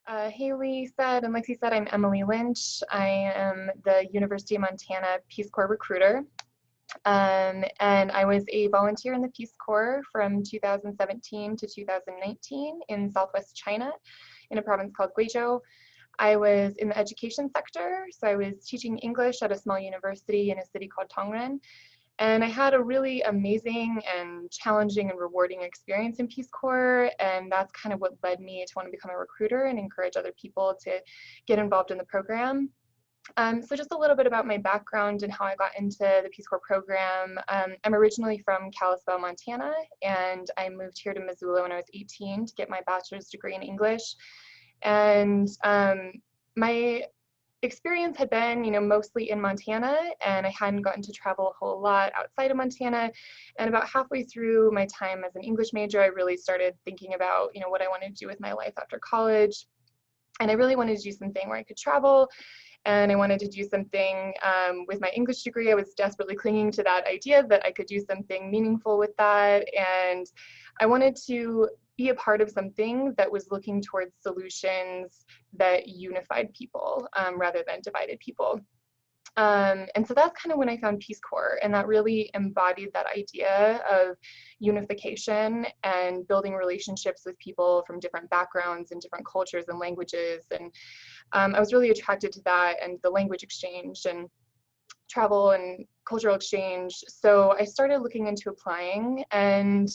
Haley said, and Lexi said, I'm Emily Lynch. I am the University of Montana Peace Corps recruiter. And I was a volunteer in the Peace Corps from 2017 to 2019 in Southwest China in a province called Guizhou. I was in the education sector, so I was teaching English at a small university in a city called Tongren. And I had a really amazing and challenging and rewarding experience in Peace Corps, and that's kind of what led me to want to become a recruiter and encourage other people to get involved in the program. So just a little bit about my background and how I got into the Peace Corps program. I'm originally from Kalispell, Montana, and I moved here to Missoula when I was 18 to get my bachelor's degree in English. And my experience had been, mostly in Montana, and I hadn't gotten to travel a whole lot outside of Montana. And about halfway through my time as an English major, I really started thinking about, what I wanted to do with my life after college. And I really wanted to do something where I could travel, and I wanted to do something with my English degree. I was desperately clinging to that idea that I could do something meaningful with that. And I wanted to be a part of something that was looking towards solutions that unified people rather than divided people. And so that's kind of when I found Peace Corps, and that really embodied that idea of unification and building relationships with people from different backgrounds and different cultures and languages. And I was really attracted to that and the language exchange and travel and cultural exchange. So I started looking into applying, and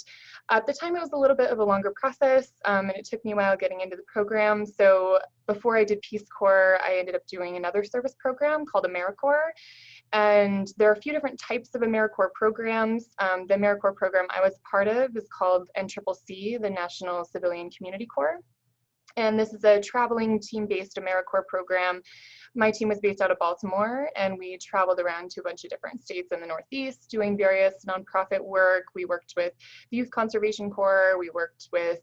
at the time it was a little bit of a longer process, and it took me a while getting into the program. So before I did Peace Corps, I ended up doing another service program called Americorps. And there are a few different types of Americorps programs. The Americorps program I was part of is called NCCC, the National Civilian Community Corps. And this is a traveling team-based Americorps program. My team was based out of Baltimore, and we traveled around to a bunch of different states in the Northeast doing various nonprofit work. We worked with the Youth Conservation Corps, we worked with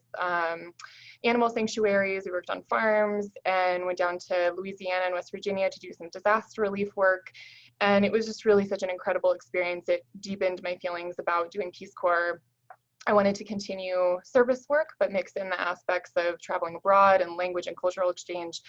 animal sanctuaries, we worked on farms, and went down to Louisiana and West Virginia to do some disaster relief work. And it was just really such an incredible experience. It deepened my feelings about doing Peace Corps. I wanted to continue service work, but mix in the aspects of traveling abroad and language and cultural exchange.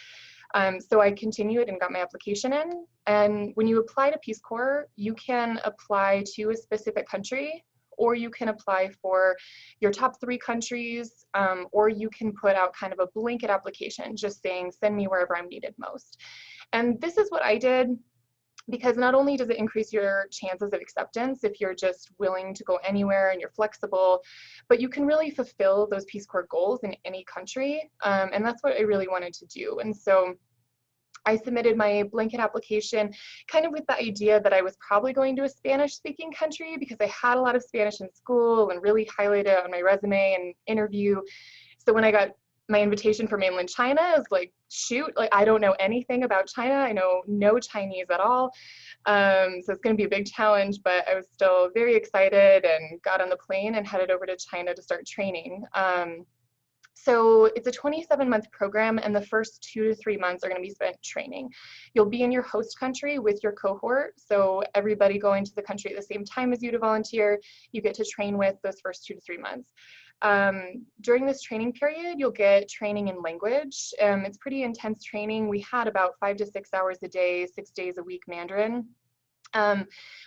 So I continued and got my application in. And when you apply to Peace Corps, you can apply to a specific country, or you can apply for your top 3 countries, or you can put out kind of a blanket application, just saying, send me wherever I'm needed most. And this is what I did, because not only does it increase your chances of acceptance if you're just willing to go anywhere and you're flexible, but you can really fulfill those Peace Corps goals in any country. And that's what I really wanted to do. And so I submitted my blanket application kind of with the idea that I was probably going to a Spanish-speaking country, because I had a lot of Spanish in school and really highlighted it on my resume and interview. So when I got my invitation for mainland China, I was like, shoot, like I don't know anything about China. I know no Chinese at all. So it's going to be a big challenge, but I was still very excited and got on the plane and headed over to China to start training. So it's a 27-month program, and the first 2 to 3 months are going to be spent training. You'll be in your host country with your cohort, so everybody going to the country at the same time as you to volunteer, you get to train with those first 2 to 3 months. During this training period, you'll get training in language. It's pretty intense training. We had about 5 to 6 hours a day, 6 days a week Mandarin.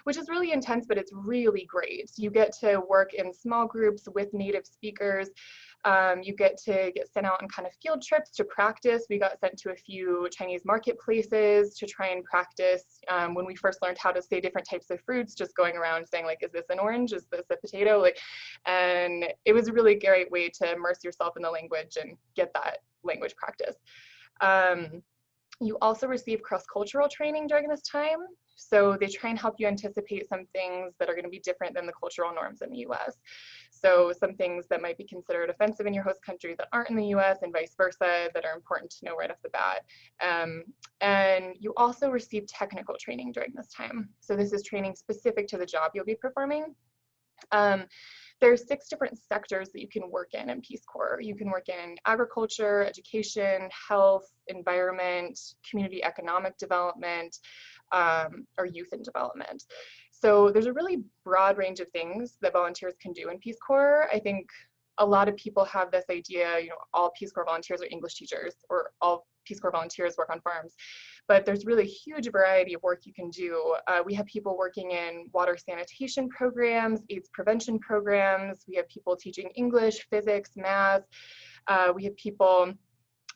Which is really intense, but it's really great. You get to work in small groups with native speakers. You get to get sent out on kind of field trips to practice. We got sent to a few Chinese marketplaces to try and practice. When we first learned how to say different types of fruits, just going around saying like, is this an orange? Is this a potato? And it was a really great way to immerse yourself in the language and get that language practice. You also receive cross-cultural training during this time. So they try and help you anticipate some things that are going to be different than the cultural norms in the US. So some things that might be considered offensive in your host country that aren't in the US, and vice versa, that are important to know right off the bat. And you also receive technical training during this time. So this is training specific to the job you'll be performing. There's 6 different sectors that you can work in Peace Corps. You can work in agriculture, education, health, environment, community economic development, or youth and development. So there's a really broad range of things that volunteers can do in Peace Corps. I think a lot of people have this idea, all Peace Corps volunteers are English teachers, or all Peace Corps volunteers work on farms. But there's really a huge variety of work you can do. We have people working in water sanitation programs, AIDS prevention programs. We have people teaching English, physics, math. We have people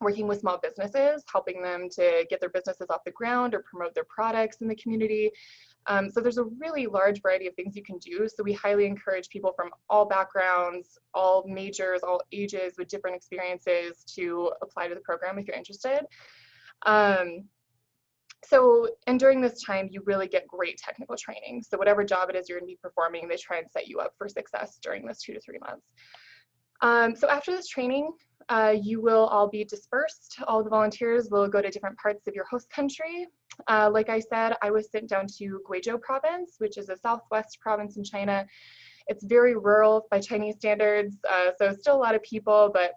working with small businesses, helping them to get their businesses off the ground or promote their products in the community. So there's a really large variety of things you can do. So we highly encourage people from all backgrounds, all majors, all ages with different experiences to apply to the program if you're interested. And during this time, you really get great technical training. So whatever job it is you're going to be performing, they try and set you up for success during this 2 to 3 months. So after this training, you will all be dispersed. All the volunteers will go to different parts of your host country. Like I said, I was sent down to Guizhou province, which is a southwest province in China. It's very rural by Chinese standards, so still a lot of people, but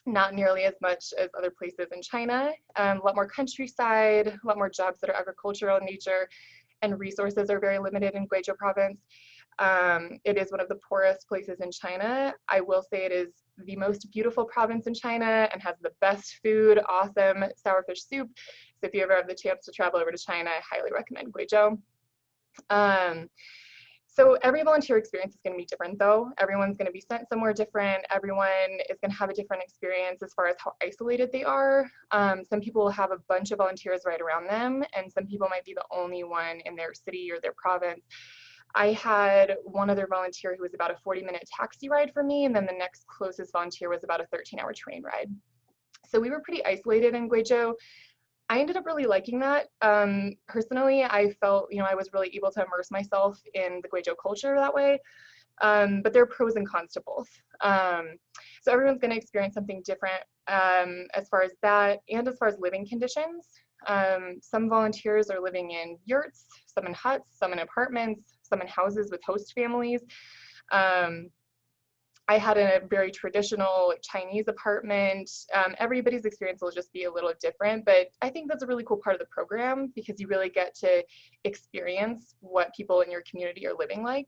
not nearly as much as other places in China. A lot more countryside, a lot more jobs that are agricultural in nature, and resources are very limited in Guizhou province. It is one of the poorest places in China. I will say it is the most beautiful province in China and has the best food, awesome sourfish soup. So if you ever have the chance to travel over to China, I highly recommend Guizhou. So every volunteer experience is going to be different though. Everyone's going to be sent somewhere different. Everyone is going to have a different experience as far as how isolated they are. Some people will have a bunch of volunteers right around them, and some people might be the only one in their city or their province. I had one other volunteer who was about a 40-minute taxi ride for me, and then the next closest volunteer was about a 13-hour train ride. So we were pretty isolated in Guizhou. I ended up really liking that. Personally, I felt, I was really able to immerse myself in the Guizhou culture that way. But there are pros and cons to both. So everyone's going to experience something different as far as that, and as far as living conditions. Some volunteers are living in yurts, some in huts, some in apartments, some in houses with host families. I had a very traditional Chinese apartment. Everybody's experience will just be a little different, but I think that's a really cool part of the program because you really get to experience what people in your community are living like.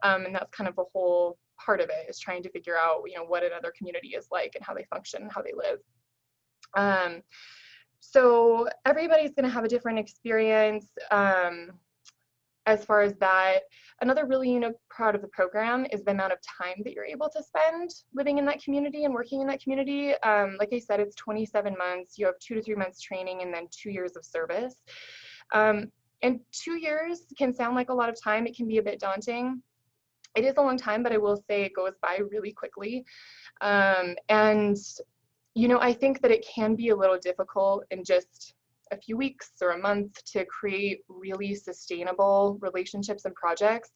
And that's kind of the whole part of it, is trying to figure out, what another community is like and how they function and how they live. So everybody's going to have a different experience. As far as that, another really unique part of the program is the amount of time that you're able to spend living in that community and working in that community. Like I said, it's 27 months. You have 2 to 3 months training and then 2 years of service. And 2 years can sound like a lot of time. It can be a bit daunting. It is a long time, but I will say it goes by really quickly. And I think that it can be a little difficult in just a few weeks or a month to create really sustainable relationships and projects,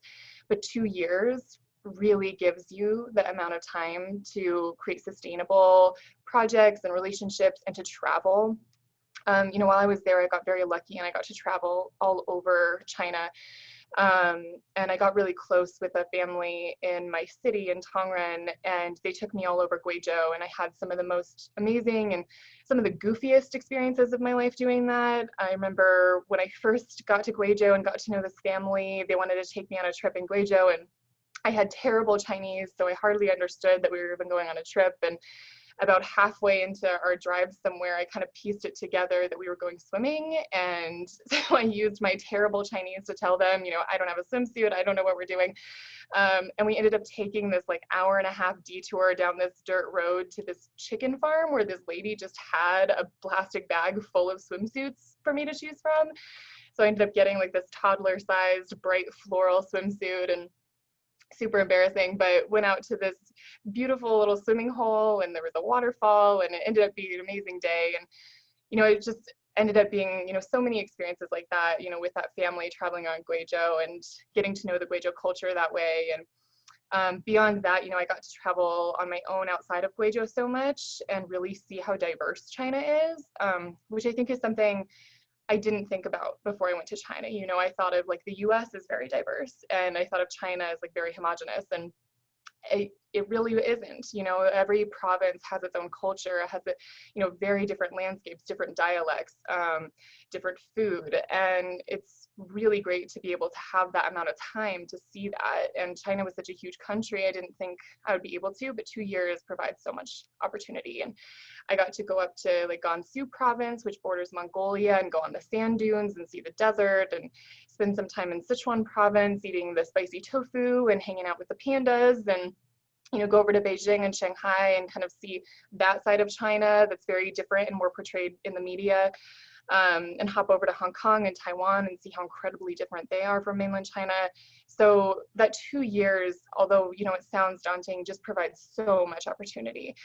but 2 years really gives you the amount of time to create sustainable projects and relationships and to travel. While I was there, I got very lucky and I got to travel all over China. And I got really close with a family in my city in Tongren, and they took me all over Guizhou, and I had some of the most amazing and some of the goofiest experiences of my life doing that. I remember when I first got to Guizhou and got to know this family, they wanted to take me on a trip in Guizhou, and I had terrible Chinese, so I hardly understood that we were even going on a trip. And about halfway into our drive somewhere, I kind of pieced it together that we were going swimming, and so I used my terrible Chinese to tell them, I don't have a swimsuit, I don't know what we're doing. And we ended up taking this hour-and-a-half detour down this dirt road to this chicken farm where this lady just had a plastic bag full of swimsuits for me to choose from. So I ended up getting this toddler-sized bright floral swimsuit, and super embarrassing, but went out to this beautiful little swimming hole, and there was a waterfall, and it ended up being an amazing day. And it just ended up being so many experiences like that, with that family traveling on Guizhou and getting to know the Guizhou culture that way. And beyond that, I got to travel on my own outside of Guizhou so much and really see how diverse China is, which I think is something I didn't think about before I went to China. I thought of the US is very diverse, and I thought of China as very homogenous. And it really isn't. You know, every province has its own culture, has a, you know, very different landscapes, different dialects, different food, and it's really great to be able to have that amount of time to see that. And China was such a huge country, I didn't think I would be able to, but 2 years provides so much opportunity. And I got to go up to like Gansu province, which borders Mongolia, and go on the sand dunes and see the desert, and spend some time in Sichuan province eating the spicy tofu and hanging out with the pandas, and you know, go over to Beijing and Shanghai and kind of see that side of China that's very different and more portrayed in the media, and hop over to Hong Kong and Taiwan and see how incredibly different they are from mainland China. So that 2 years, although, you know, it sounds daunting, just provides so much opportunity.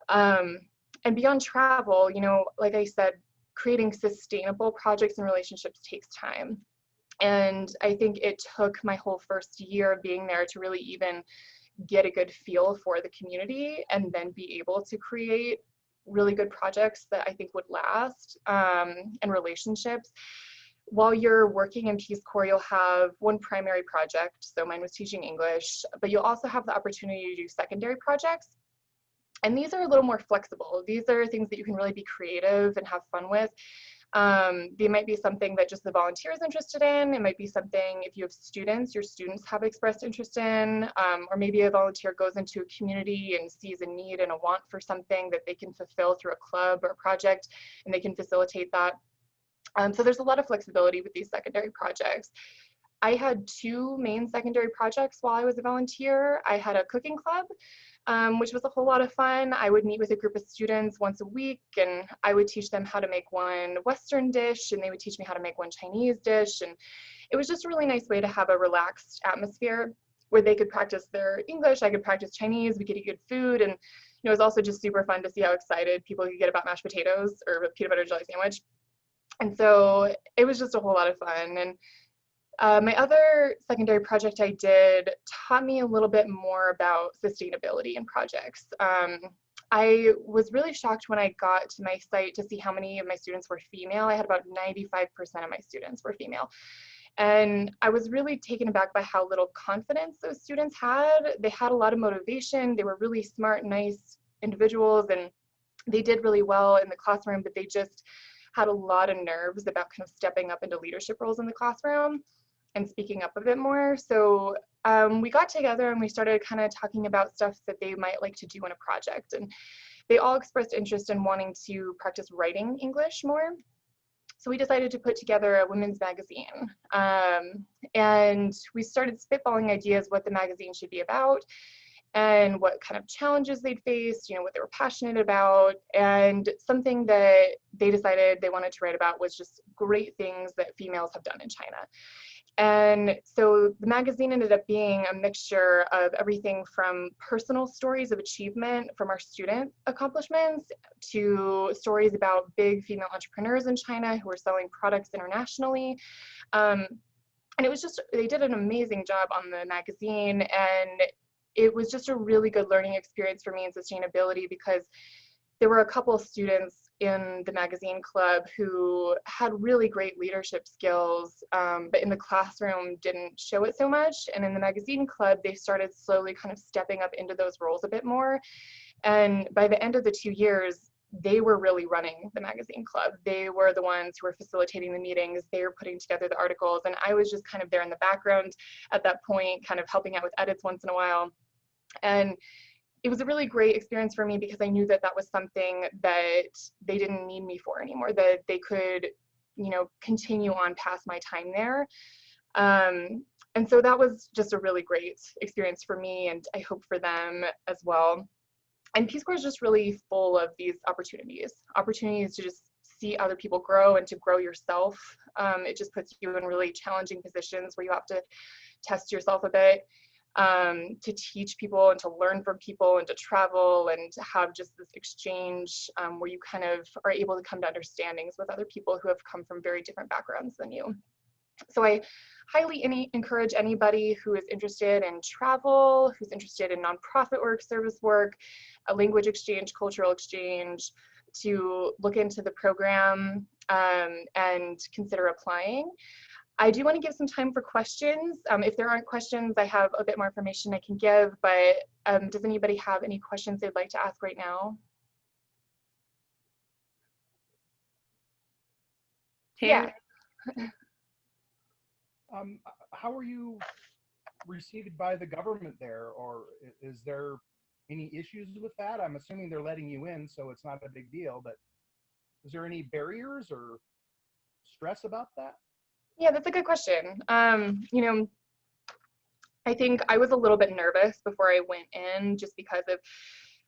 And beyond travel, you know, like I said, creating sustainable projects and relationships takes time. And I think it took my whole first year of being there to really even get a good feel for the community, and then be able to create really good projects that I think would last, and relationships. While you're working in Peace Corps, you'll have one primary project, so mine was teaching English, but you'll also have the opportunity to do secondary projects. And these are a little more flexible. These are things that you can really be creative and have fun with. They might be something that just the volunteer is interested in. It might be something, if you have students, your students have expressed interest in, or maybe a volunteer goes into a community and sees a need and a want for something that they can fulfill through a club or a project, and they can facilitate that. So there's a lot of flexibility with these secondary projects. I had 2 main secondary projects while I was a volunteer. I had a cooking club, which was a whole lot of fun. I would meet with a group of students once a week, and I would teach them how to make one Western dish, and they would teach me how to make one Chinese dish. And it was just a really nice way to have a relaxed atmosphere where they could practice their English, I could practice Chinese, we could eat good food. And it was also just super fun to see how excited people could get about mashed potatoes or a peanut butter and jelly sandwich. And so it was just a whole lot of fun. And my other secondary project I did taught me a little bit more about sustainability in projects. I was really shocked when I got to my site to see how many of my students were female. I had about 95% of my students were female. And I was really taken aback by how little confidence those students had. They had a lot of motivation. They were really smart, nice individuals, and they did really well in the classroom, but they just had a lot of nerves about kind of stepping up into leadership roles in the classroom and speaking up a bit more. So we got together and we started kind of talking about stuff that they might like to do in a project. And they all expressed interest in wanting to practice writing English more. So we decided to put together a women's magazine. And we started spitballing ideas what the magazine should be about and what kind of challenges they'd faced, you know, what they were passionate about. And something that they decided they wanted to write about was just great things that females have done in China. And so the magazine ended up being a mixture of everything from personal stories of achievement from our student accomplishments to stories about big female entrepreneurs in China who are selling products internationally. And it was just, they did an amazing job on the magazine, and it was just a really good learning experience for me in sustainability, because there were a couple of students in the magazine club who had really great leadership skills, but in the classroom didn't show it so much. And in the magazine club, they started slowly kind of stepping up into those roles a bit more. And by the end of the 2 years, they were really running the magazine club. They were the ones who were facilitating the meetings. They were putting together the articles. And I was just kind of there in the background at that point, kind of helping out with edits once in a while. And it was a really great experience for me, because I knew that that was something that they didn't need me for anymore, that they could, you know, continue on past my time there. And so that was just a really great experience for me, and I hope for them as well. And Peace Corps is just really full of these opportunities to just see other people grow and to grow yourself. It just puts you in really challenging positions where you have to test yourself a bit. To teach people and to learn from people and to travel and to have just this exchange where you kind of are able to come to understandings with other people who have come from very different backgrounds than you. So I highly encourage anybody who is interested in travel, who's interested in nonprofit work, service work, a language exchange, cultural exchange, to look into the program and consider applying. I do want to give some time for questions. If there aren't questions, I have a bit more information I can give, but does anybody have any questions they'd like to ask right now? Taylor? Yeah. How are you received by the government there, or is there any issues with that? I'm assuming they're letting you in, so it's not a big deal, but is there any barriers or stress about that? Yeah, that's a good question. You know, I think I was a little bit nervous before I went in just because of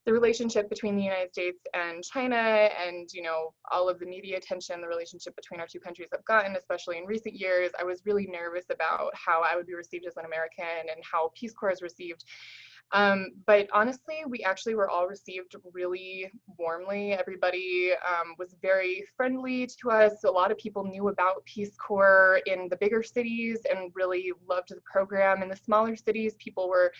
the relationship between the United States and China, and you know, all of the media attention the relationship between our two countries have gotten, especially in recent years. I was really nervous about how I would be received as an American and how Peace Corps is received. But honestly, we actually were all received really warmly. Everybody was very friendly to us. A lot of people knew about Peace Corps in the bigger cities and really loved the program. In the smaller cities, people were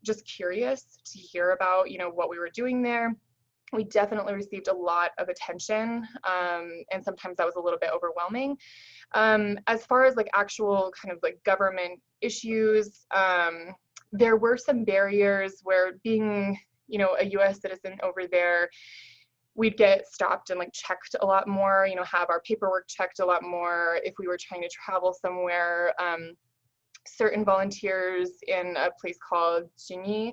just curious to hear about, you know, what we were doing there. We definitely received a lot of attention, and sometimes that was a little bit overwhelming. As far as like actual kind of like government issues, there were some barriers where being, you know, a US citizen over there, we'd get stopped and like checked a lot more, you know, have our paperwork checked a lot more if we were trying to travel somewhere. Certain volunteers in a place called Jinyi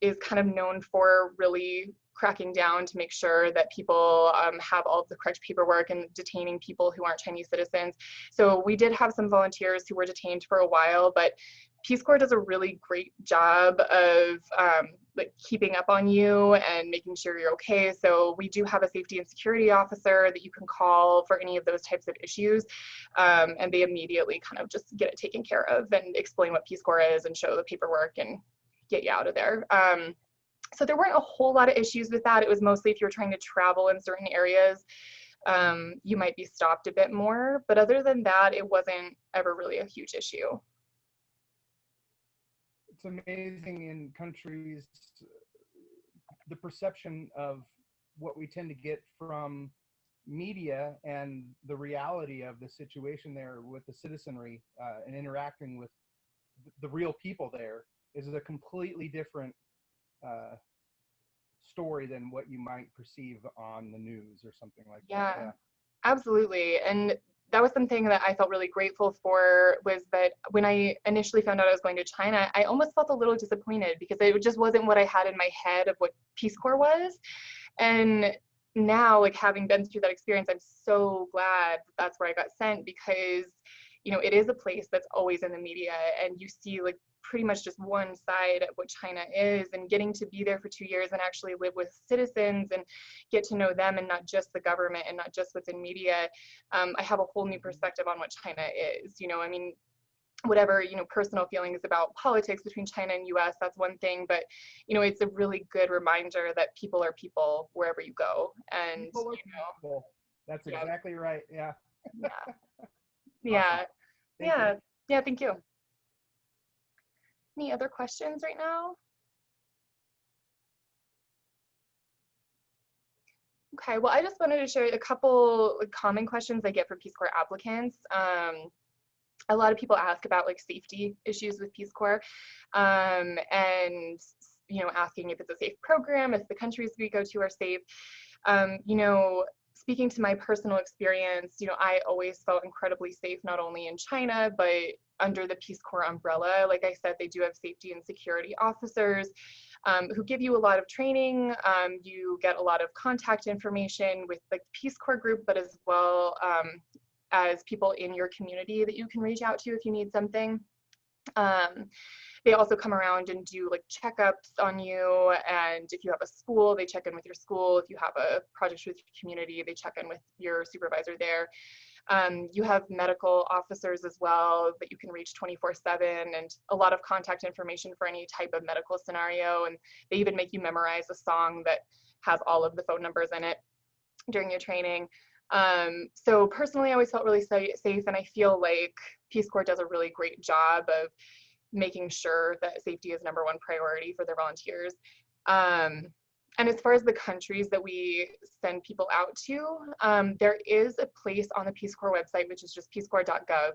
is kind of known for really cracking down to make sure that people have all of the correct paperwork and detaining people who aren't Chinese citizens. So we did have some volunteers who were detained for a while, but Peace Corps does a really great job of like keeping up on you and making sure you're okay. So we do have a safety and security officer that you can call for any of those types of issues, and they immediately kind of just get it taken care of and explain what Peace Corps is and show the paperwork and get you out of there. So there weren't a whole lot of issues with that. It was mostly if you're trying to travel in certain areas, you might be stopped a bit more. But other than that, it wasn't ever really a huge issue. It's amazing in countries, the perception of what we tend to get from media and the reality of the situation there with the citizenry and interacting with the real people there is a completely different story than what you might perceive on the news or something like that. Yeah, absolutely. And that was something that I felt really grateful for, was that when I initially found out I was going to China, I almost felt a little disappointed because it just wasn't what I had in my head of what Peace Corps was. And now, like, having been through that experience, I'm so glad that that's where I got sent, because, you know, it is a place that's always in the media and you see like pretty much just one side of what China is, and getting to be there for 2 years and actually live with citizens and get to know them and not just the government and not just what's in media. I have a whole new perspective on what China is. You know, I mean, whatever, you know, personal feelings about politics between China and US, that's one thing, but you know, it's a really good reminder that people are people wherever you go. And People are people. That's exactly right. Yeah. Yeah. Yeah. Awesome. Yeah. Yeah, thank you. Any other questions right now? Okay, well, I just wanted to share a couple common questions I get for Peace Corps applicants. A lot of people ask about like safety issues with Peace Corps, and you know, asking if it's a safe program, if the countries we go to are safe. You know, speaking to my personal experience, you know, I always felt incredibly safe, not only in China, but under the Peace Corps umbrella. Like I said, they do have safety and security officers who give you a lot of training. You get a lot of contact information with like the Peace Corps group, but as well as people in your community that you can reach out to if you need something. They also come around and do like checkups on you, and if you have a school, they check in with your school. If you have a project with your community, they check in with your supervisor there. You have medical officers as well that you can reach 24/7, and a lot of contact information for any type of medical scenario. And they even make you memorize a song that has all of the phone numbers in it during your training. So personally, I always felt really safe, and I feel like Peace Corps does a really great job of making sure that safety is #1 priority for their volunteers. And as far as the countries that we send people out to, there is a place on the Peace Corps website, which is just peacecorps.gov,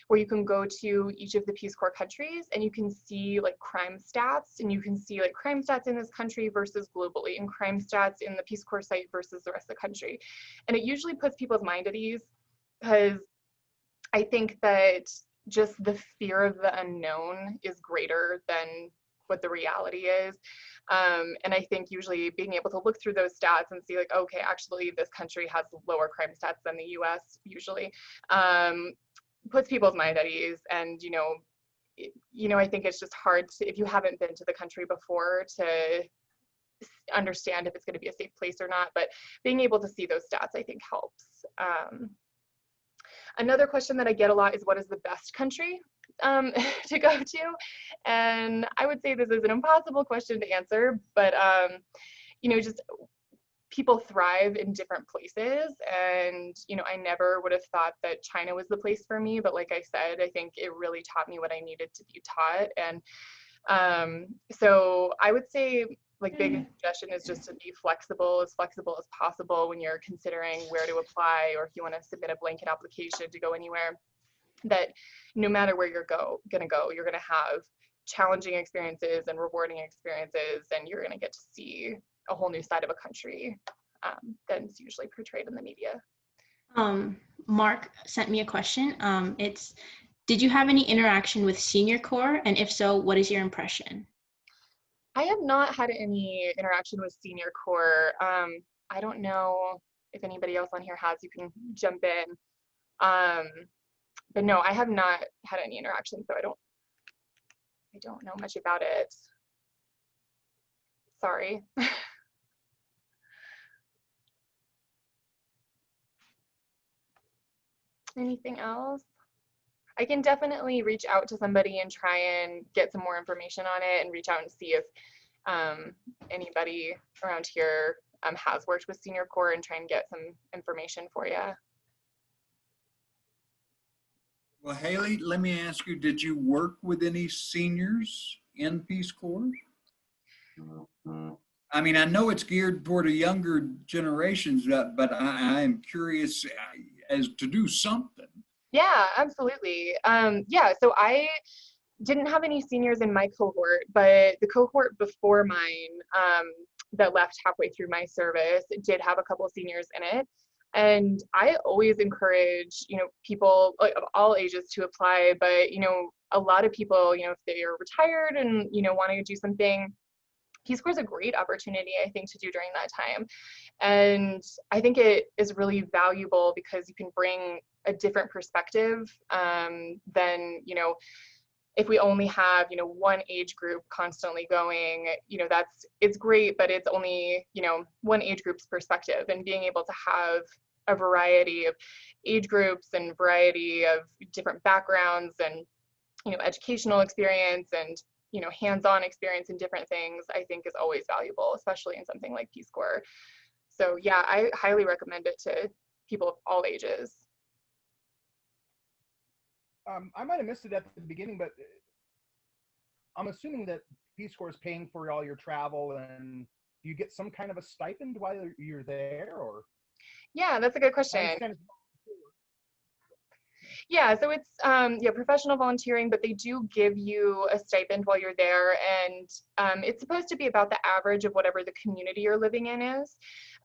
where you can go to each of the Peace Corps countries and you can see like crime stats, and you can see like crime stats in this country versus globally, and crime stats in the Peace Corps site versus the rest of the country. And it usually puts people's mind at ease, because I think that just the fear of the unknown is greater than what the reality is. And I think usually being able to look through those stats and see like, okay, actually this country has lower crime stats than the US usually, puts people's mind at ease. And, I think it's just hard to, if you haven't been to the country before, to understand if it's going to be a safe place or not, but being able to see those stats, I think, helps. Another question that I get a lot is, what is the best country to go to? And I would say this is an impossible question to answer, but just people thrive in different places. And, I never would have thought that China was the place for me, but like I said, I think it really taught me what I needed to be taught. And so I would say, like, big suggestion is just to be flexible as possible when you're considering where to apply, or if you want to submit a blanket application to go anywhere, that no matter where you're gonna go, you're gonna have challenging experiences and rewarding experiences, and you're gonna get to see a whole new side of a country than's usually portrayed in the media. Mark sent me a question. It's, did you have any interaction with Senior Corps? And if so, what is your impression? I have not had any interaction with Senior Corps. I don't know if anybody else on here has. You can jump in. But no, I have not had any interaction, so I don't know much about it. Sorry. Anything else? I can definitely reach out to somebody and try and get some more information on it, and reach out and see if anybody around here has worked with Senior Corps, and try and get some information for you. Well, Haley, let me ask you, did you work with any seniors in Peace Corps? I mean, I know it's geared toward a younger generations, but I am curious as to do something. Yeah, absolutely. Yeah, so I didn't have any seniors in my cohort, but the cohort before mine that left halfway through my service did have a couple of seniors in it. And I always encourage, people of all ages to apply, but, a lot of people, if they are retired and, wanting to do something, Peace Corps is a great opportunity, I think, to do during that time. And I think it is really valuable because you can bring a different perspective than, if we only have, one age group constantly going, it's great, but it's only, one age group's perspective. And being able to have a variety of age groups and variety of different backgrounds and, educational experience and, hands-on experience in different things, I think is always valuable, especially in something like Peace Corps. So yeah, I highly recommend it to people of all ages. I might have missed it at the beginning, but I'm assuming that Peace Corps is paying for all your travel, and do you get some kind of a stipend while you're there, or? Yeah, that's a good question. Yeah, so it's professional volunteering, but they do give you a stipend while you're there, and it's supposed to be about the average of whatever the community you're living in is.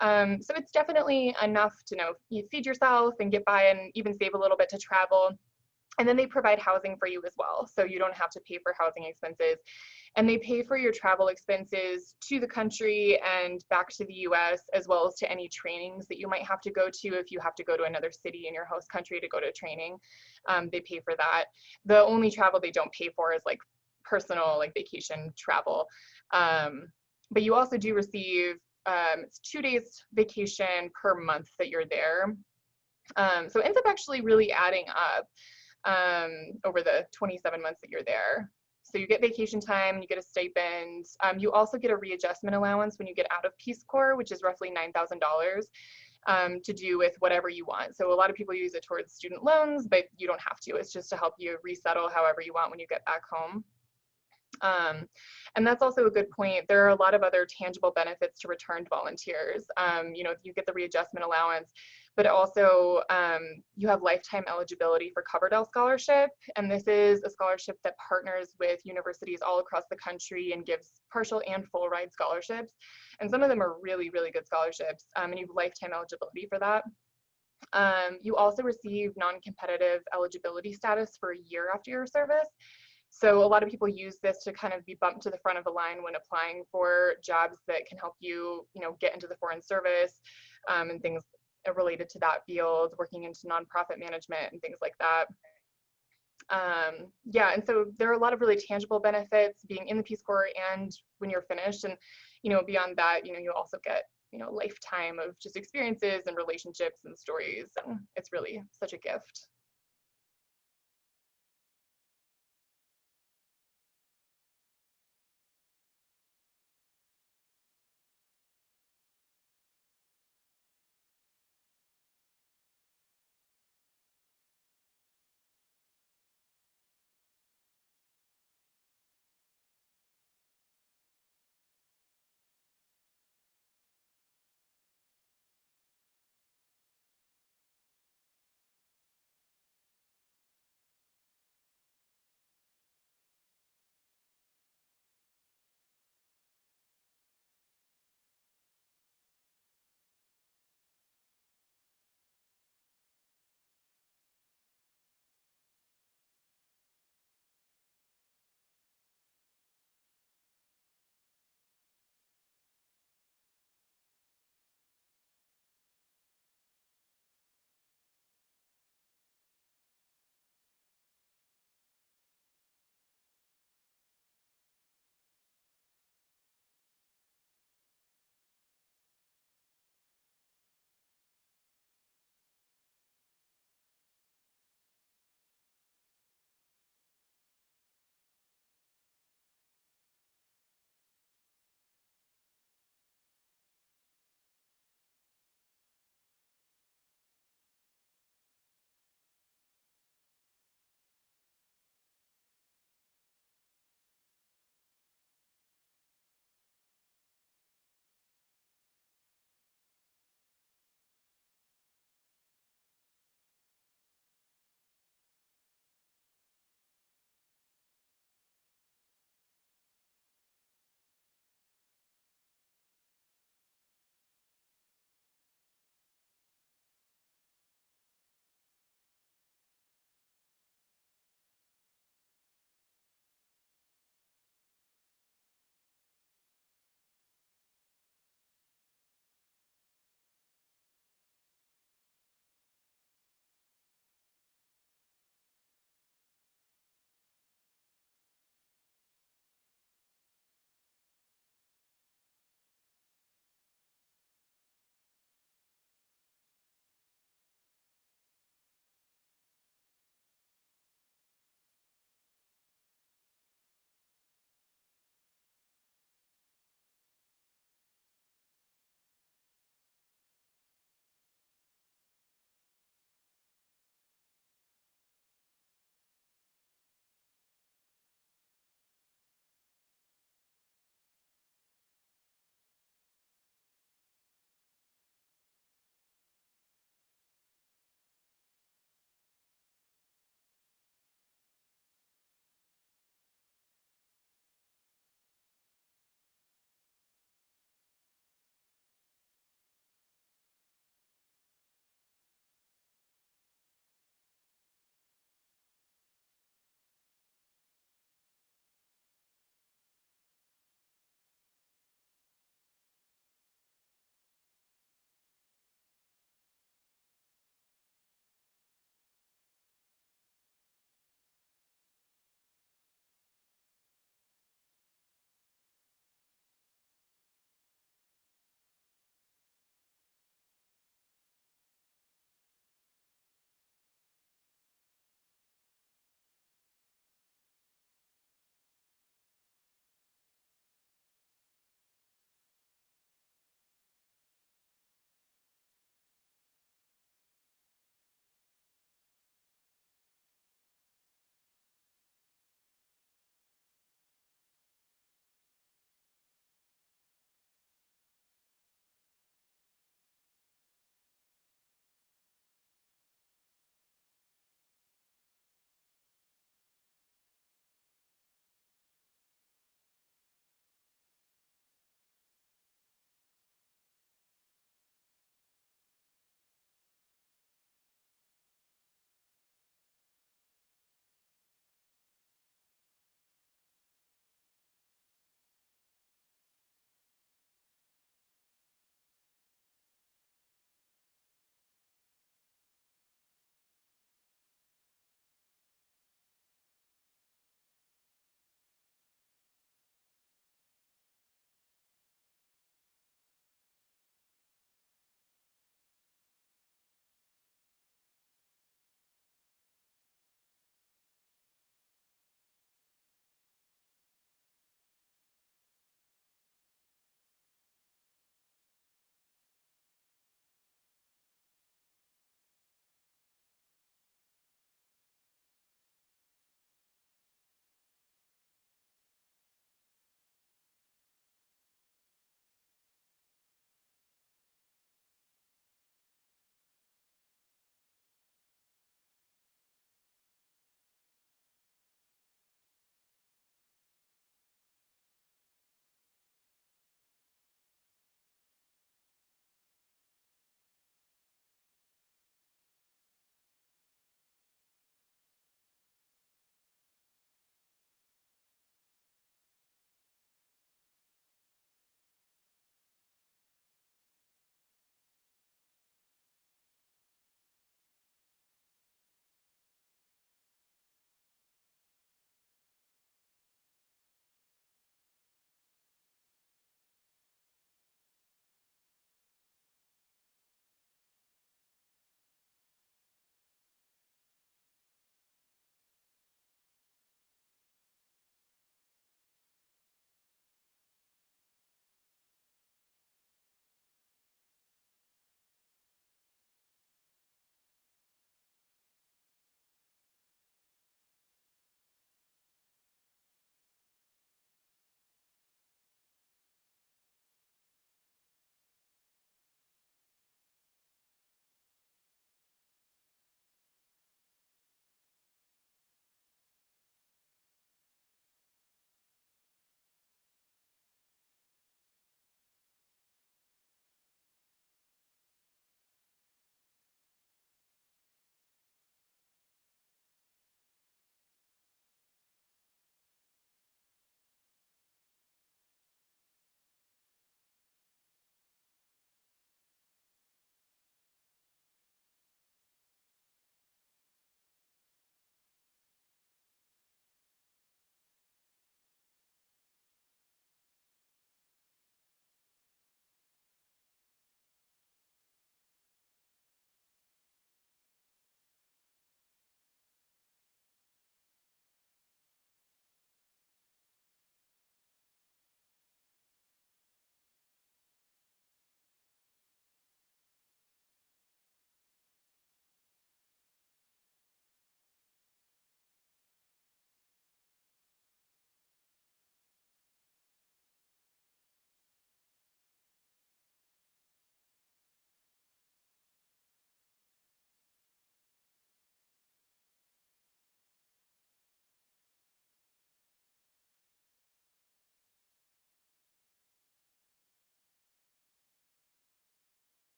So it's definitely enough to you feed yourself and get by and even save a little bit to travel. And then they provide housing for you as well, so you don't have to pay for housing expenses. And they pay for your travel expenses to the country and back to the US, as well as to any trainings that you might have to go to if you have to go to another city in your host country to go to training. They pay for that. The only travel they don't pay for is like personal, like vacation travel. But you also do receive, it's 2 days vacation per month that you're there. So it ends up actually really adding up over the 27 months that you're there. So you get vacation time, you get a stipend. You also get a readjustment allowance when you get out of Peace Corps, which is roughly $9,000 to do with whatever you want. So a lot of people use it towards student loans, but you don't have to. It's just to help you resettle however you want when you get back home. And that's also a good point. There are a lot of other tangible benefits to returned volunteers. You know, you get the readjustment allowance, but also you have lifetime eligibility for Coverdell Scholarship. And this is a scholarship that partners with universities all across the country and gives partial and full ride scholarships. And some of them are really, really good scholarships, and you have lifetime eligibility for that. You also receive non-competitive eligibility status for a year after your service. So a lot of people use this to kind of be bumped to the front of the line when applying for jobs that can help you, you know, get into the foreign service, and things related to that field, working into nonprofit management and things like that. Yeah, and so there are a lot of really tangible benefits being in the Peace Corps and when you're finished. And, you know, beyond that, you know, you also get, you know, lifetime of just experiences and relationships and stories. And it's really such a gift.